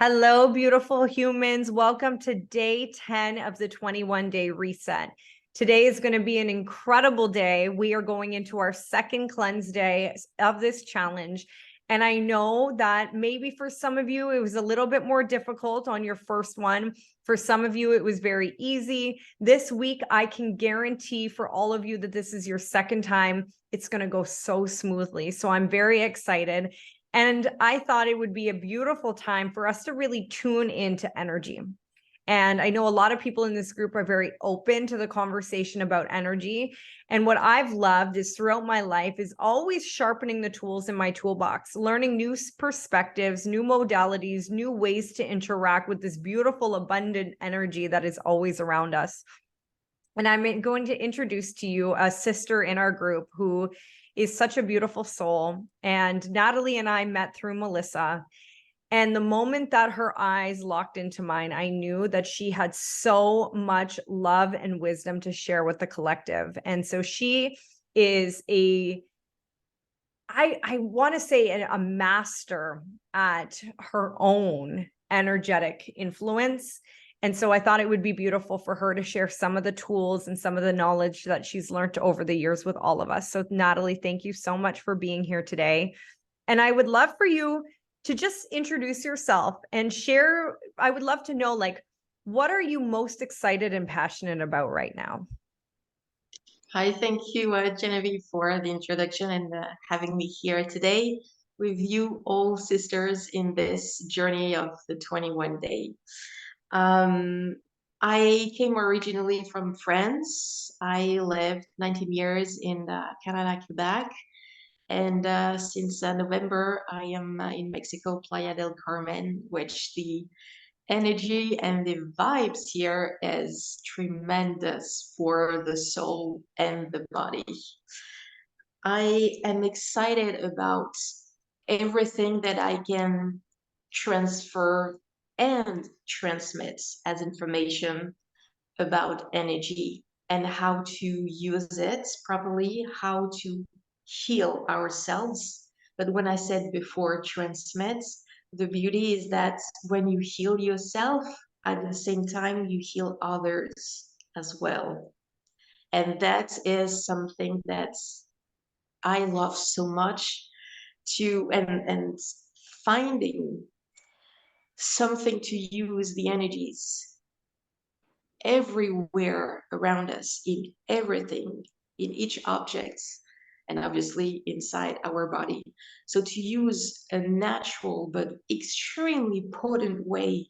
Hello, beautiful humans. Welcome to day 10 of the 21-day reset. Today is going to be an incredible day. We are going into our second cleanse day of this challenge. And I know that maybe for some of you, it was a little bit more difficult on your first one. For some of you, it was very easy. This week, I can guarantee for all of you that this is your second time. It's going to go so smoothly. So I'm very excited. And I thought it would be a beautiful time for us to really tune into energy. And I know a lot of people in this group are very open to the conversation about energy. And what I've loved is throughout my life is always sharpening the tools in my toolbox, learning new perspectives, new modalities, new ways to interact with this beautiful, abundant energy that is always around us. And I'm going to introduce to you a sister in our group who is such a beautiful soul. And Nathalie and I met through Melissa. And the moment that her eyes locked into mine, I knew that she had so much love and wisdom to share with the collective. And so she is I want to say a master at her own energetic influence. And so I thought it would be beautiful for her to share some of the tools and some of the knowledge that she's learned over the years with all of us. So Nathalie, thank you so much for being here today. And I would love for you to just introduce yourself and share. I would love to know, like, what are you most excited and passionate about right now? Hi, thank you, Genevieve, for the introduction and having me here today with you all sisters in this journey of the 21 day. I came originally from France. I lived 19 years in Canada, Quebec. And since November, I am in Mexico, Playa del Carmen, which the energy and the vibes here is tremendous for the soul and the body. I am excited about everything that I can transfer and transmit as information about energy and how to use it properly, how to heal ourselves. But when I said before transmit, the beauty is that when you heal yourself, at the same time, you heal others as well. And that is something that I love so much to and finding something to use the energies everywhere around us, in everything, in each object, and obviously inside our body. So to use a natural but extremely potent way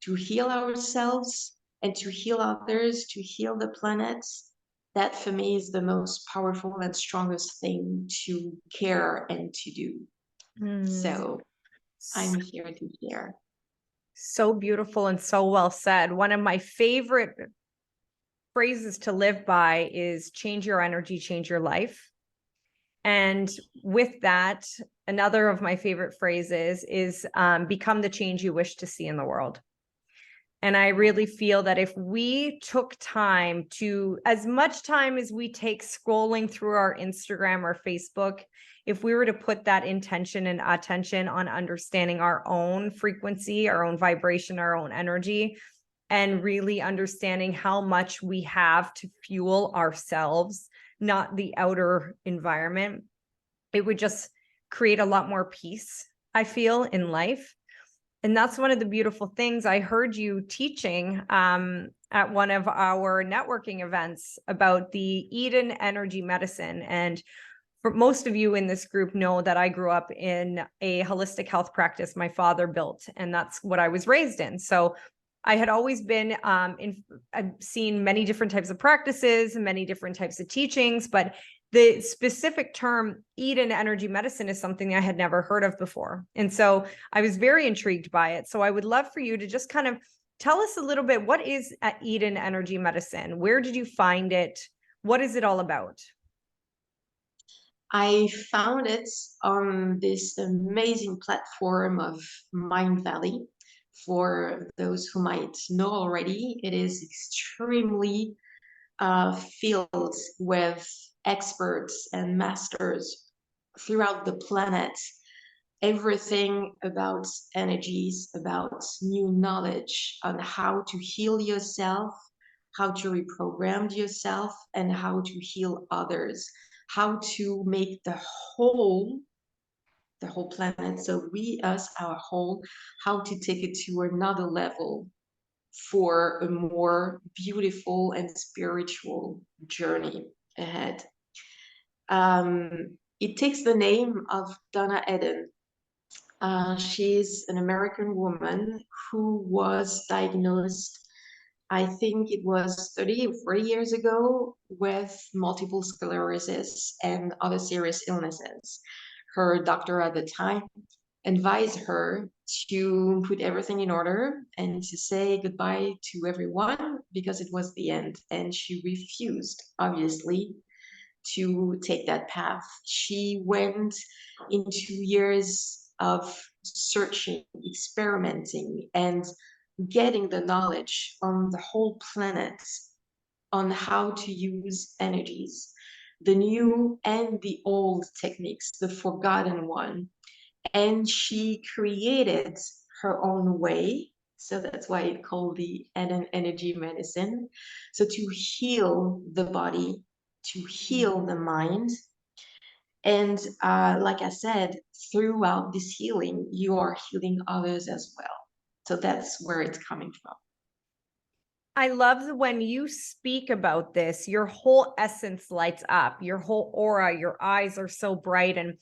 to heal ourselves and to heal others, to heal the planet, that for me is the most powerful and strongest thing to care and to do. So I'm here to share. So beautiful and so well said. One of my favorite phrases to live by is change your energy, change your life. And with that, another of my favorite phrases is become the change you wish to see in the world. And I really feel that if we took time to, as much time as we take scrolling through our Instagram or Facebook, if we were to put that intention and attention on understanding our own frequency, our own vibration, our own energy, and really understanding how much we have to fuel ourselves, not the outer environment, it would just create a lot more peace, I feel, in life. And that's one of the beautiful things I heard you teaching at one of our networking events about the Eden energy medicine. And for most of you in this group know that I grew up in a holistic health practice my father built, and that's what I was raised in. So I had always been I've seen many different types of practices and many different types of teachings, but the specific term Eden energy medicine is something I had never heard of before. And so I was very intrigued by it. So I would love for you to just kind of tell us a little bit, what is Eden energy medicine? Where did you find it? What is it all about? I found it on this amazing platform of Mind Valley. For those who might know already, it is extremely filled with experts and masters throughout the planet. everything about energies, about new knowledge on how to heal yourself, how to reprogram yourself, and how to heal others, how to make the whole planet, so we, us, our whole, how to take it to another level for a more beautiful and spiritual journey ahead. It takes the name of Donna Eden. She's an American woman who was diagnosed, I think it was 30 or 40 years ago, with multiple sclerosis and other serious illnesses. Her doctor at the time advised her to put everything in order and to say goodbye to everyone because it was the end. And she refused, obviously, to take that path. She went into years of searching, experimenting, and getting the knowledge on the whole planet on how to use energies, the new and the old techniques, the forgotten one. And she created her own way. So that's why it's called the Eden energy medicine. So to heal the body, to heal the mind. And like I said, throughout this healing, you are healing others as well. So that's where it's coming from. I love when you speak about this, your whole essence lights up, your whole aura, your eyes are so bright. And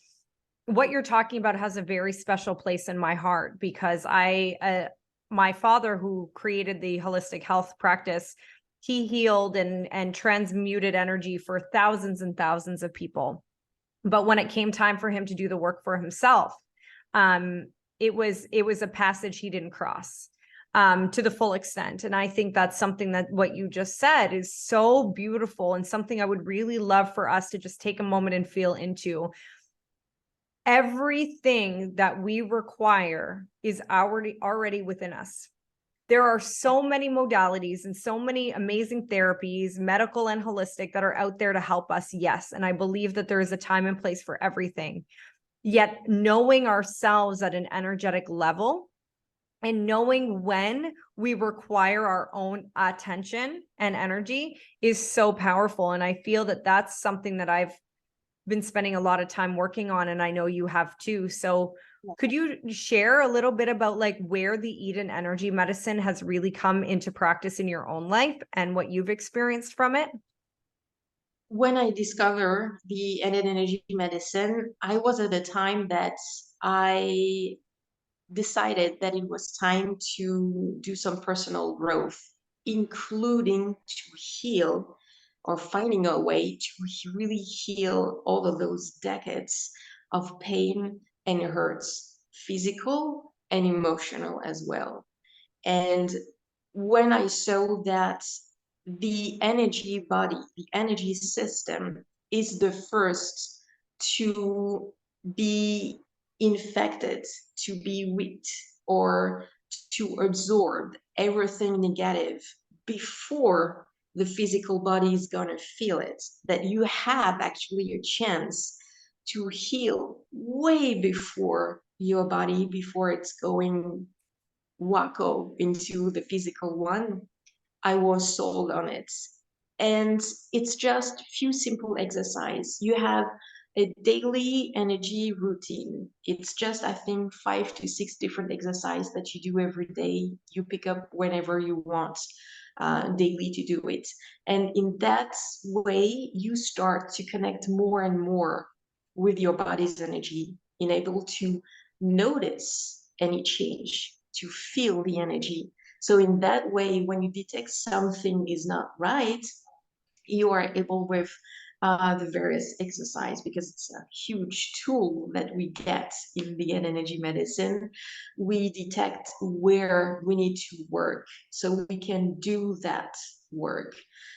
what you're talking about has a very special place in my heart because my father, who created the holistic health practice, he healed and transmuted energy for thousands and thousands of people. But when it came time for him to do the work for himself, it was a passage he didn't cross to the full extent. And I think that's something that what you just said is so beautiful and something I would really love for us to just take a moment and feel into. Everything that we require is already within us. There are so many modalities and so many amazing therapies, medical and holistic, that are out there to help us. Yes. And I believe that there is a time and place for everything. Yet knowing ourselves at an energetic level and knowing when we require our own attention and energy is so powerful. And I feel that that's something that I've been spending a lot of time working on, and I know you have too. So could you share a little bit about like where the Eden energy medicine has really come into practice in your own life and what you've experienced from it? When I discovered the Eden energy medicine, I was at a time that I decided that it was time to do some personal growth, including to heal or finding a way to really heal all of those decades of pain and hurts, physical and emotional as well. And when I saw that the energy body, the energy system is the first to be infected, to be weak, or to absorb everything negative before the physical body is going to feel it, that you have actually a chance to heal way before your body, before it's going wacko into the physical one. I was sold on it. And it's just few simple exercise. You have a daily energy routine. It's just, I think, 5 to 6 different exercise that you do every day. You pick up whenever you want daily to do it. And in that way, you start to connect more and more with your body's energy, being able to notice any change, to feel the energy. So in that way, when you detect something is not right, you are able with the various exercise, because it's a huge tool that we get in the energy medicine. We detect where we need to work so we can do that work.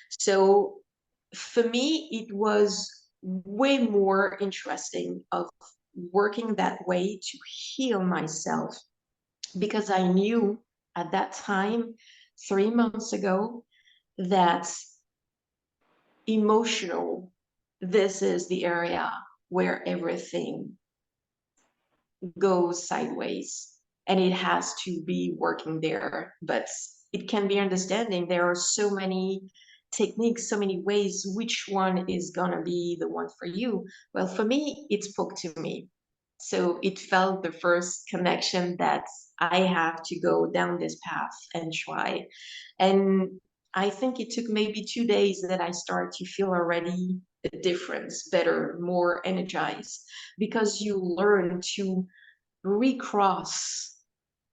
So for me, it was way more interesting of working that way to heal myself, because I knew at that time, 3 months ago, that emotional, this is the area where everything goes sideways, and it has to be working there. But it can be understanding there are so many techniques, so many ways, which one is gonna be the one for you. Well, for me, it spoke to me. So it felt the first connection that I have to go down this path and try. And I think it took maybe 2 days that I start to feel already the difference, better, more energized, because you learn to recross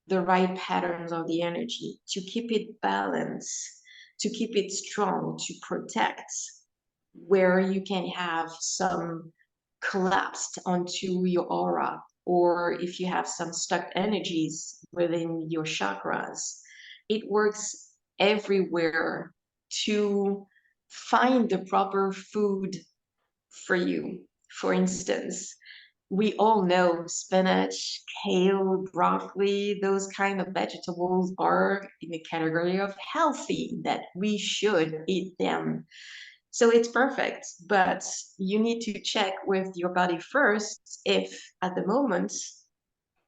the right patterns of the energy, to keep it balanced, to keep it strong, to protect where you can have some collapsed onto your aura, or if you have some stuck energies within your chakras. It works everywhere to find the proper food for you. For instance, we all know spinach, kale, broccoli, those kind of vegetables are in the category of healthy, that we should eat them. So it's perfect, but you need to check with your body first if at the moment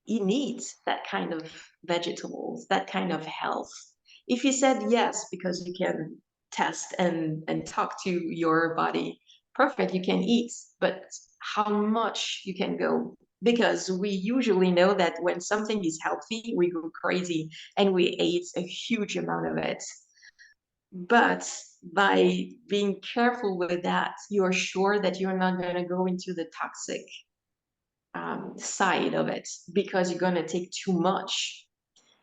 you need that kind of vegetables, that kind of health. If you said yes, because you can test and talk to your body, perfect, you can eat, but how much you can go? Because we usually know that when something is healthy, we go crazy and we eat a huge amount of it. But by being careful with that, you're sure that you're not going to go into the toxic side of it, because you're going to take too much.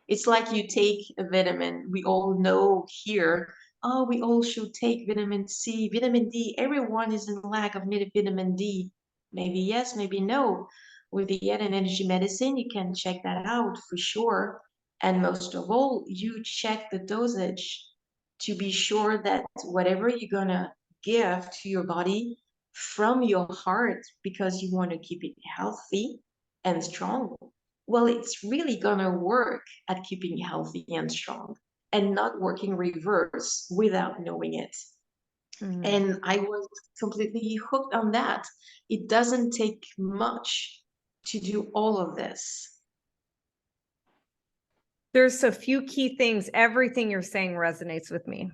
It's like you take a vitamin. We all know here, oh, we all should take vitamin C, vitamin D. Everyone is in lack of vitamin D. Maybe yes, maybe no. With the Yin and energy medicine, you can check that out for sure. And most of all, you check the dosage to be sure that whatever you're gonna give to your body from your heart, because you want to keep it healthy and strong, well, it's really gonna work at keeping healthy and strong, and not working reverse without knowing it. Mm. And I was completely hooked on that. It doesn't take much to do all of this. There's a few key things. Everything you're saying resonates with me.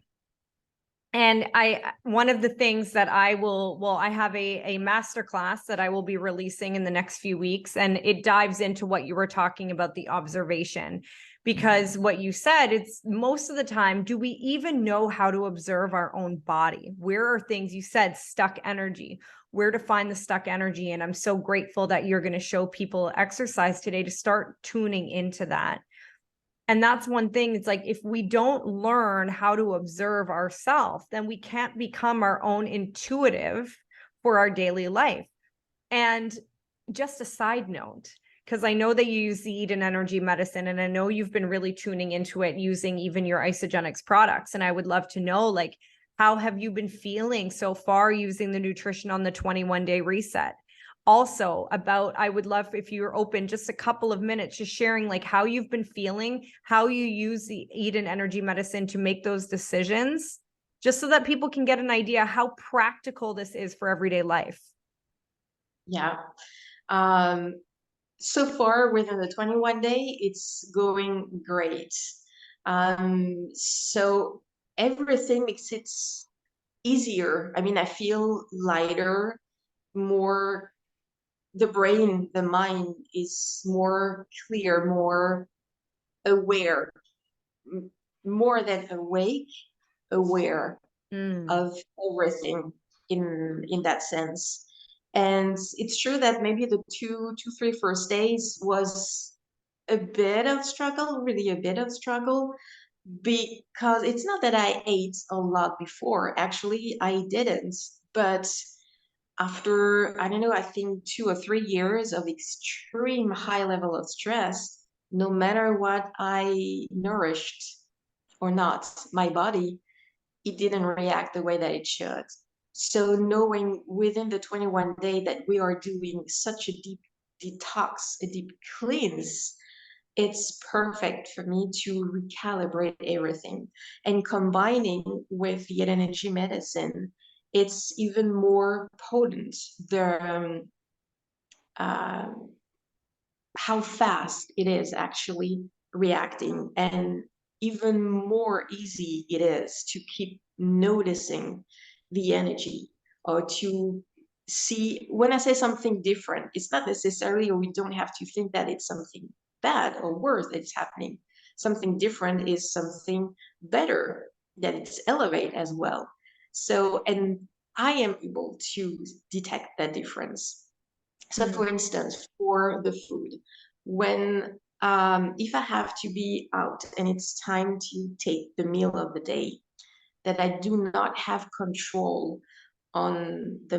And one of the things that I have a master class that I will be releasing in the next few weeks, and it dives into what you were talking about, the observation, because what you said, it's most of the time, do we even know how to observe our own body? Where are things, you said, stuck energy, where to find the stuck energy? And I'm so grateful that you're going to show people exercise today to start tuning into that. And that's one thing. It's like, if we don't learn how to observe ourselves, then we can't become our own intuitive for our daily life. And just a side note, because I know that you use the Eden Energy Medicine, and I know you've been really tuning into it using even your Isogenics products. And I would love to know, like, how have you been feeling so far using the nutrition on the 21-day reset? Also, I would love if you're open just a couple of minutes, just sharing like how you've been feeling, how you use the Eden Energy Medicine to make those decisions, just so that people can get an idea how practical this is for everyday life. Yeah. So far within the 21 day, it's going great. So everything makes it easier. I mean, I feel lighter, more, the brain, the mind is more clear, more aware, more than awake, aware of everything in that sense. And it's true that maybe the two, 3 first days was a bit of struggle, really a bit of struggle, because it's not that I ate a lot before. Actually, I didn't. But after, I don't know, I think 2 or 3 years of extreme high level of stress, no matter what I nourished or not, my body, it didn't react the way that it should. So knowing within the 21 day that we are doing such a deep detox, a deep cleanse, it's perfect for me to recalibrate everything. And combining with the energy medicine, it's even more potent. The how fast it is actually reacting, and even more easy it is to keep noticing the energy, or to see. When I say something different, it's not necessarily, or we don't have to think that it's something bad or worse that's happening. Something different is something better, that it's elevate as well. So, and I am able to detect that difference. So, Mm. for instance, for the food, when if I have to be out and it's time to take the meal of the day, that I do not have control on the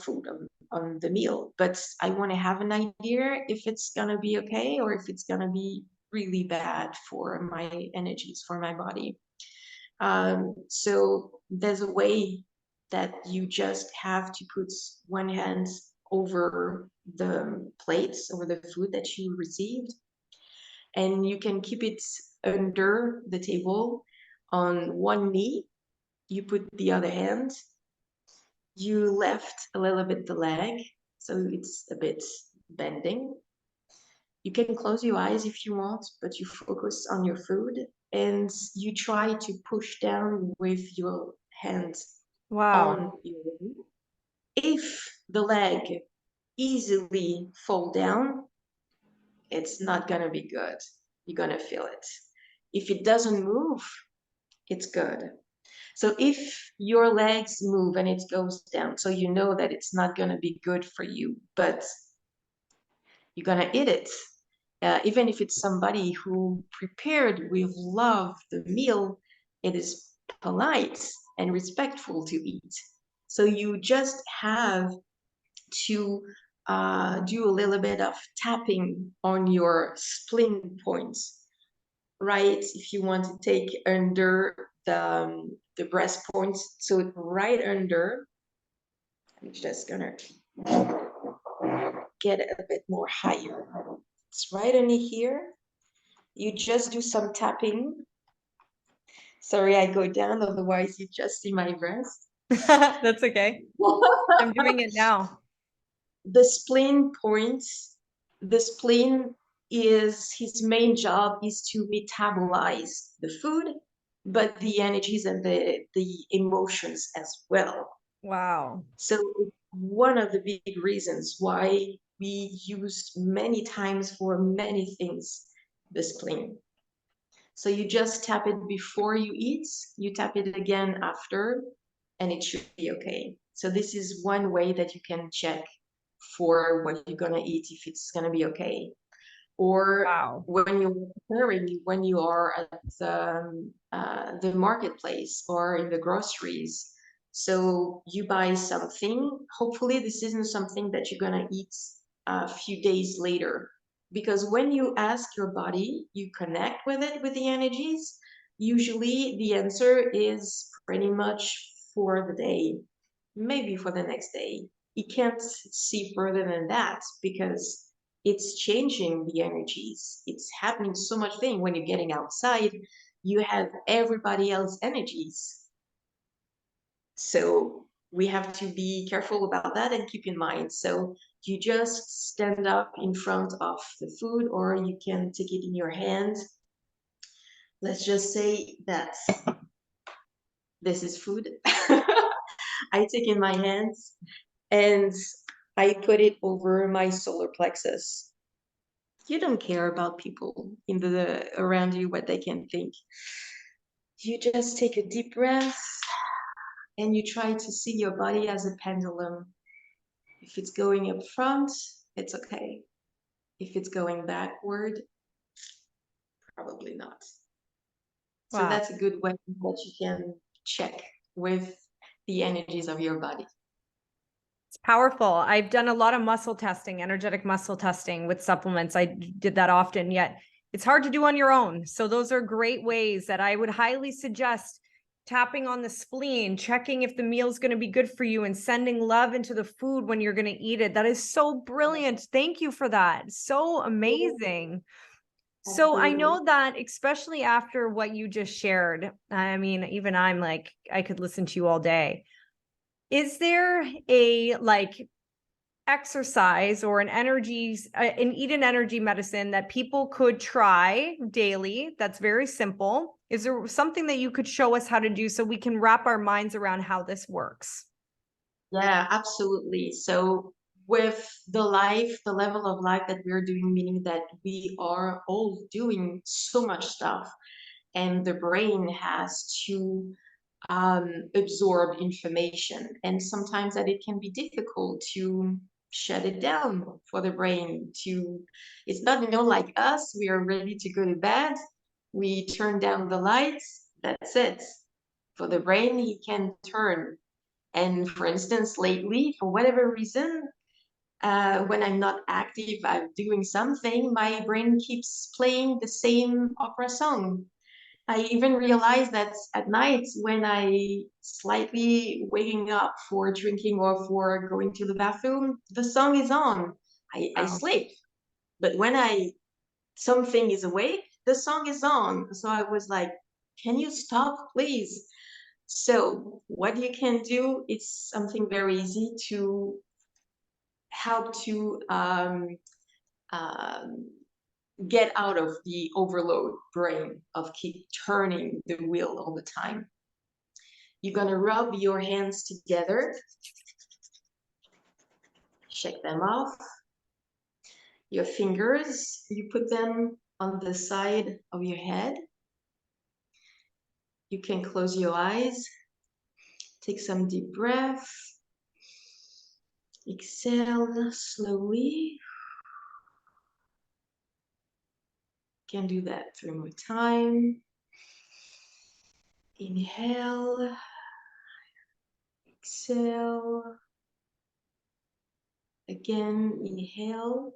food, on the meal, but I want to have an idea if it's gonna be okay or if it's gonna be really bad for my energies, for my body. So there's a way that you just have to put one hand over the plates, over the food that you received, and you can keep it under the table on one knee. You put the other hand, you left a little bit the leg, so it's a bit bending. You can close your eyes if you want, but you focus on your food and you try to push down with your hands on Wow. your leg. If the leg easily fall down, it's not gonna be good. You're gonna feel it. If it doesn't move, it's good. So if your legs move and it goes down, so you know that it's not gonna be good for you, but you're gonna eat it. Even if it's somebody who prepared with love the meal, it is polite and respectful to eat. So you just have to do a little bit of tapping on your spleen points, right? If you want to take under the breast points, so right under, I'm just gonna get it a bit more higher. It's right under here. You just do some tapping. Sorry, I go down, otherwise you just see my breast. That's okay. I'm doing it now. The spleen points, the spleen is, his main job is to metabolize the food, but the energies and the emotions as well. Wow. So one of the big reasons why we use many times for many things the spleen. So you just tap it before you eat, you tap it again after, and it should be okay. So this is one way that you can check for what you're gonna eat, if it's gonna be okay. Or Wow. when you're preparing, when you are at the marketplace or in the groceries. So you buy something, hopefully this isn't something that you're gonna eat a few days later. Because when you ask your body, you connect with it, with the energies, usually the answer is pretty much for the day, maybe for the next day. You can't see further than that because it's changing the energies. It's happening so much thing when you're getting outside. You have everybody else energies. So we have to be careful about that and keep in mind. So you just stand up in front of the food, or you can take it in your hand. Let's just say that this is food. I take in my hands and I put it over my solar plexus. You don't care about people in the around you, what they can think. You just take a deep breath and you try to see your body as a pendulum. If it's going up front, it's okay. If it's going backward, probably not. So Wow. that's a good way that you can check with the energies of your body. It's powerful. I've done a lot of muscle testing, energetic muscle testing with supplements. I did that often, yet it's hard to do on your own. So those are great ways that I would highly suggest tapping on the spleen, checking if the meal is going to be good for you, and sending love into the food when you're going to eat it. That is so brilliant. Thank you for that. So amazing. So I Absolutely. know that, especially after what you just shared, I mean, even I'm like, I could listen to you all day. Is there a like exercise or an eat an energy medicine that people could try daily that's very simple? Is there something that you could show us how to do so we can wrap our minds around how this works? Yeah, absolutely. So with the level of life that we're doing, meaning that we are all doing so much stuff, and the brain has to absorb information, and sometimes that it can be difficult to shut it down for the brain to, it's not, like us, we are ready to go to bed, we turn down the lights, that's it. For the brain, he can turn. And for instance, lately, for whatever reason, when I'm not active, I'm doing something, my brain keeps playing the same opera song. I even realized that at night when I slightly waking up for drinking or for going to the bathroom, the song is on. I Wow. sleep. But when something is awake, the song is on. So I was like, can you stop, please? So what you can do, it's something very easy to help to um, get out of the overload brain of keep turning the wheel all the time. You're gonna rub your hands together, shake them off. Your fingers, you put them on the side of your head. You can close your eyes, take some deep breath, exhale slowly. You can do that 3 more times. Inhale, exhale. Again, inhale,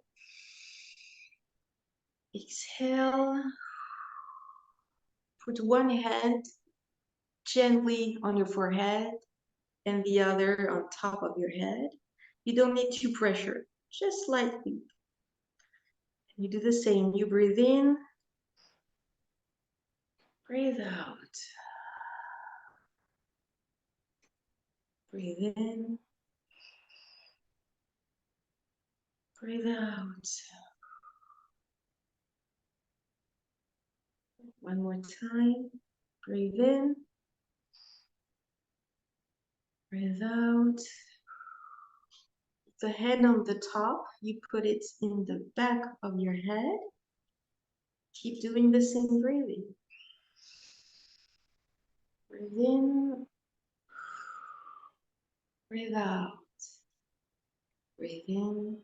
exhale. Put one hand gently on your forehead and the other on top of your head. You don't need to pressure, just slightly. You do the same. You breathe in, breathe out. Breathe in, breathe out. One more time. Breathe in, breathe out. The head on the top, you put it in the back of your head. Keep doing the same breathing. Breathe in, breathe out. Breathe in,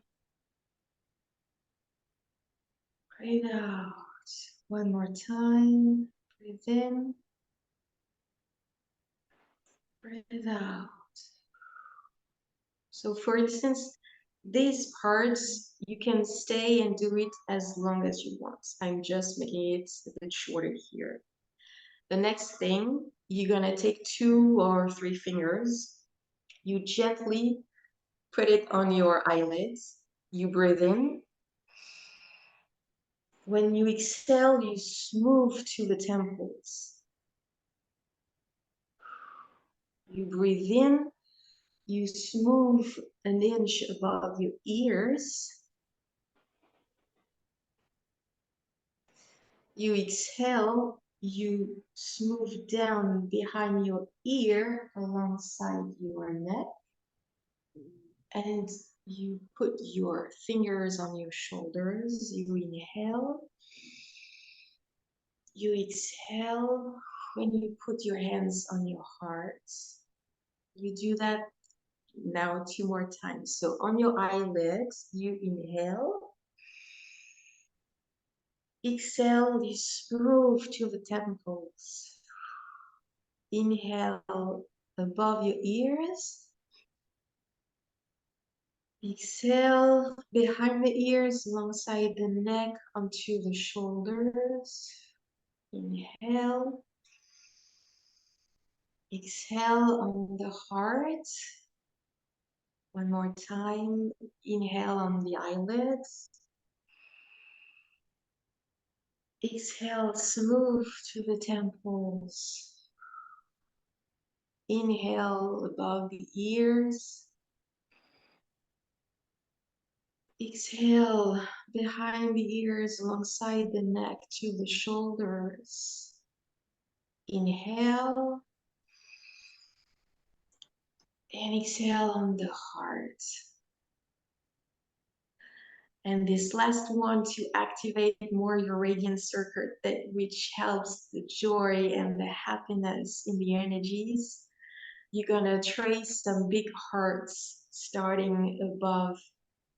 breathe out. One more time. Breathe in, breathe out. So for instance, these parts, you can stay and do it as long as you want. I'm just making it a bit shorter here. The next thing, you're gonna take 2 or 3 fingers. You gently put it on your eyelids. You breathe in. When you exhale, you smooth to the temples. You breathe in. You smooth an inch above your ears. You exhale, you smooth down behind your ear alongside your neck. And you put your fingers on your shoulders. You inhale. You exhale when you put your hands on your heart. You do that now 2 more times. So on your eyelids, you inhale. Exhale, you smooth to the temples. Inhale above your ears. Exhale behind the ears, alongside the neck, onto the shoulders. Inhale. Exhale on the heart. One more time. Inhale on the eyelids. Exhale, smooth to the temples. Inhale above the ears. Exhale behind the ears, alongside the neck to the shoulders. Inhale and exhale on the heart. And this last one to activate more your radiant circuit, that which helps the joy and the happiness in the energies. You're gonna trace some big hearts starting above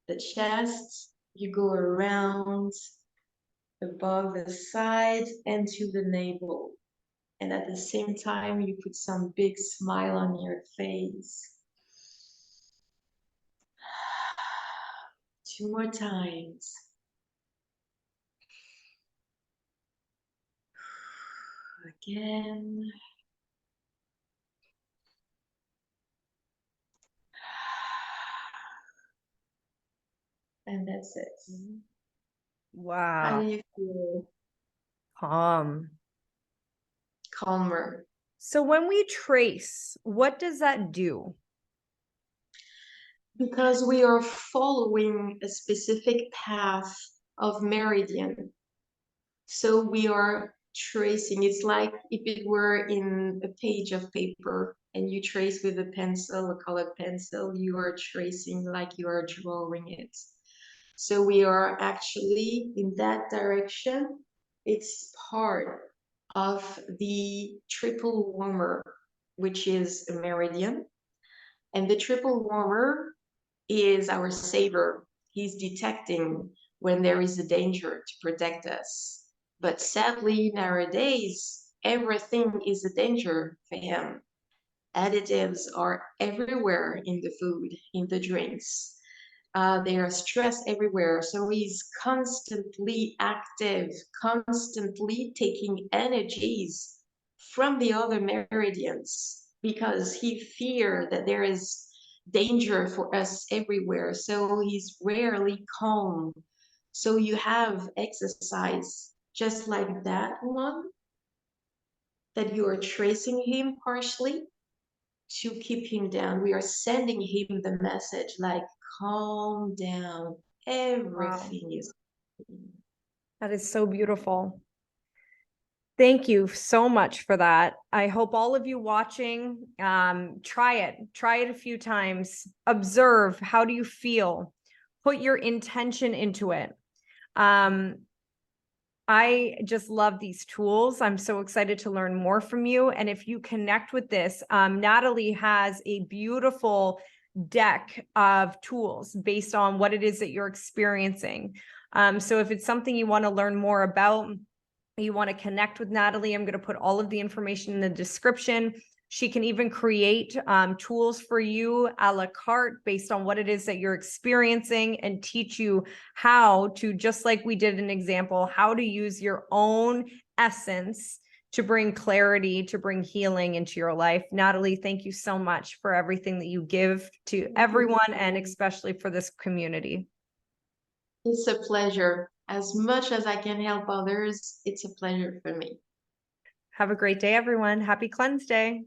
the chest. You go around above the side and to the navel. And at the same time, you put some big smile on your face. 2 more times. Again. And that's it. How Wow. do you feel? Calm. Calmer. So when we trace, what does that do? Because we are following a specific path of meridian. So we are tracing. It's like if it were in a page of paper and you trace with a pencil, a colored pencil, you are tracing like you are drawing it. So we are actually in that direction. It's part of the triple warmer, which is a meridian. And the triple warmer is our saver. He's detecting when there is a danger to protect us. But sadly, nowadays, everything is a danger for him. Additives are everywhere in the food, in the drinks. There are stress everywhere. So he's constantly active, constantly taking energies from the other meridians because he fears that there is danger for us everywhere. So he's rarely calm. So you have exercise just like that one, that you are tracing him partially to keep him down. We are sending him the message like, calm down. Wow. Everything is. That is so beautiful. Thank you so much for that. I hope all of you watching, try it a few times, observe, how do you feel? Put your intention into it. I just love these tools. I'm so excited to learn more from you. And if you connect with this, Nathalie has a beautiful deck of tools based on what it is that you're experiencing. So if it's something you want to learn more about, you want to connect with Nathalie, I'm going to put all of the information in the description. She can even create tools for you a la carte based on what it is that you're experiencing and teach you how to, just like we did an example, how to use your own essence to bring clarity, to bring healing into your life. Nathalie, thank you so much for everything that you give to everyone and especially for this community. It's a pleasure. As much as I can help others, it's a pleasure for me. Have a great day, everyone. Happy Cleanse Day.